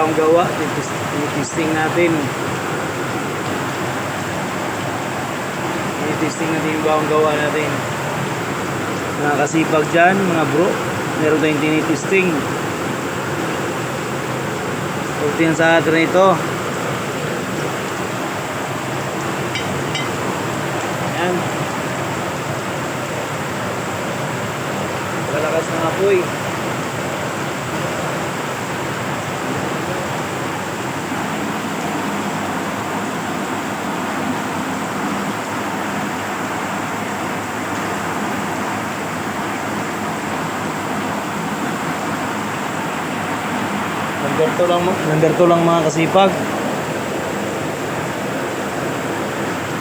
bagong gawa. Testing natin. Testing natin yung bagong gawa natin. Mga kasipag dyan, mga bro, meron tayong tinitesting. Tingnan sa atin ito. Ayan. Kalakas ng apoy. Number 2 lang mga kasipag.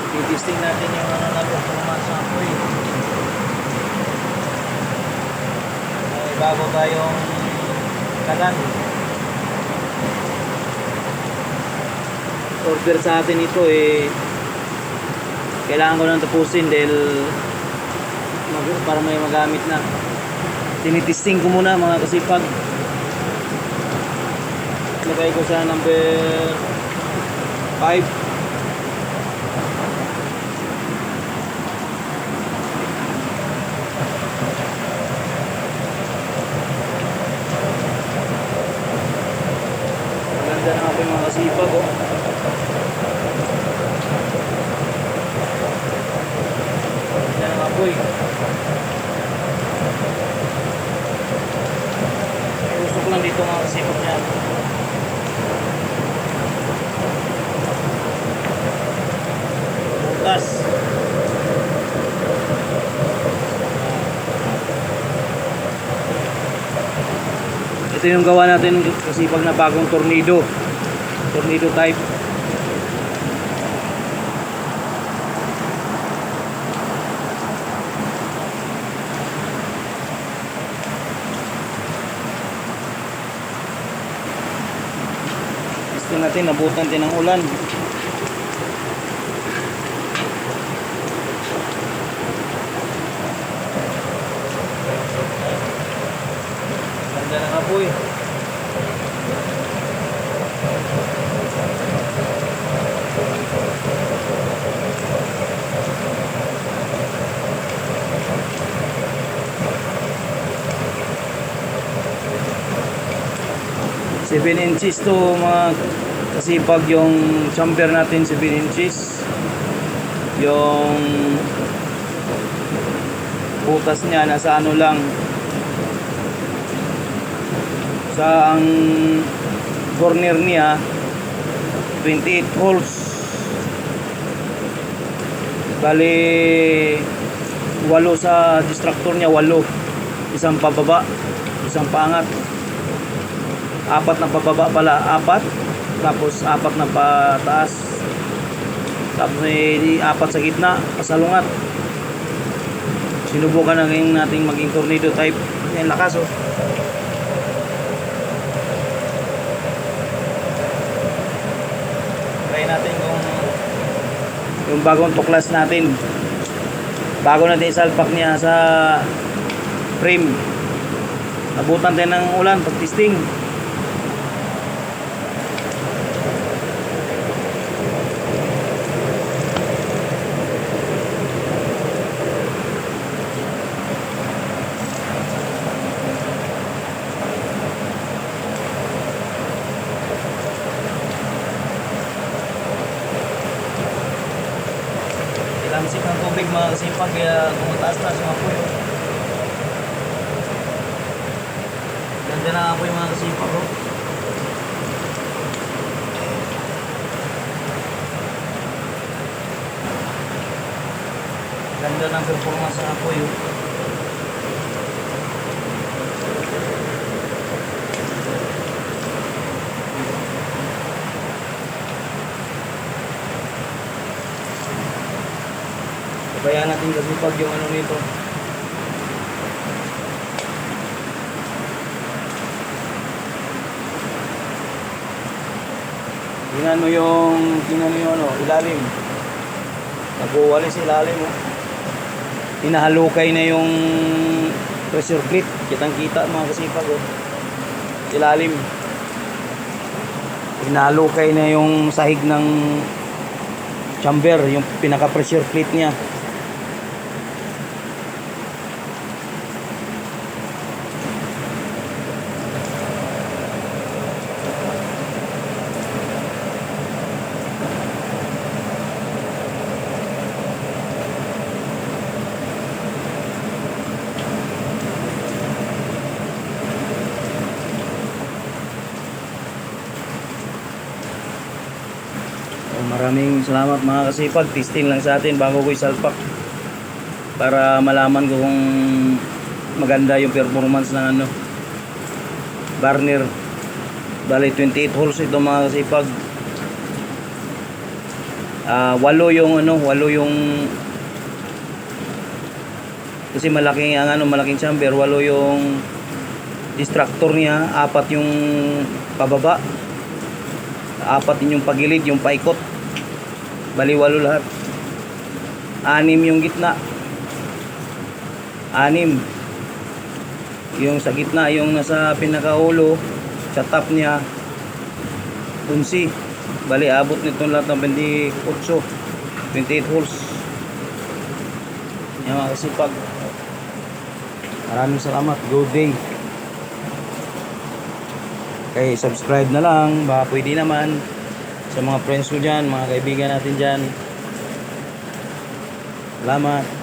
Titesting natin yung performance ng apoy. May bago tayong kalan. Order sa atin ito kailangan ko nang tapusin dahil para may magamit na. Tinitesting ko muna mga kasipag. Lagay ko sa number 5. Maganda na ako yung mga kasipag Maganda na apoy. Usok lang dito mga kasipag niya. Ito yung gawa natin kasi pag na bagong tornado type. Gusto natin nabutan din ng ulan. Ganda ng apoy. Seven inches to mga kasipag yung chamber natin, 7 inches. Yung butas niya nasa ano lang, sa ang corner niya 28 holes. Bali 8 sa distractor niya, 8. Isang pababa, isang paangat. 4 na pababa pala, 4. Tapos 4 na pataas. Tapos may 4 sa gitna, pasalungat. Sinubukan na ngayon natin maging tornado type. Yan, lakas Try natin yung bagong tuklas natin. Bago natin isalpak niya sa frame. Nabutan tayo ng ulan pag testing. Ilamsik ng tubig mga kasipag, kaya tumataas-taas yung apoy. Ganda na apoy mga kasipag Ganda ng performance ng apoy Kaya natin kasipag yung ano nito. Tingnan mo yung ilalim. Nagwawalis ilalim Hinahalukay na yung pressure plate. Kitang kita mga kasipag Ilalim. inaalukay na yung sahig ng chamber, yung pinaka pressure plate niya. Maraming salamat mga kasipag. Testing lang sa atin bago ko isalpak para malaman ko kung maganda yung performance ng ano burner. Bali 28 holes ito mga kasipag. 8 yung ano, 8 yung kasi malaking ang ano, malaking chamber, 8 yung distractor niya, 4 yung pababa, 4 yung pagilid, yung paikot. Bali 8 lahat. 6 yung gitna. 6 yung sa gitna, yung nasa pinakaulo, sa top niya 11. Bali abot nito lahat ng 28 holes. Yan mga kasipag. Maraming salamat. Good day. Okay, subscribe na lang. Baka pwede naman sa mga friends ko dyan, mga kaibigan natin dyan. Salamat.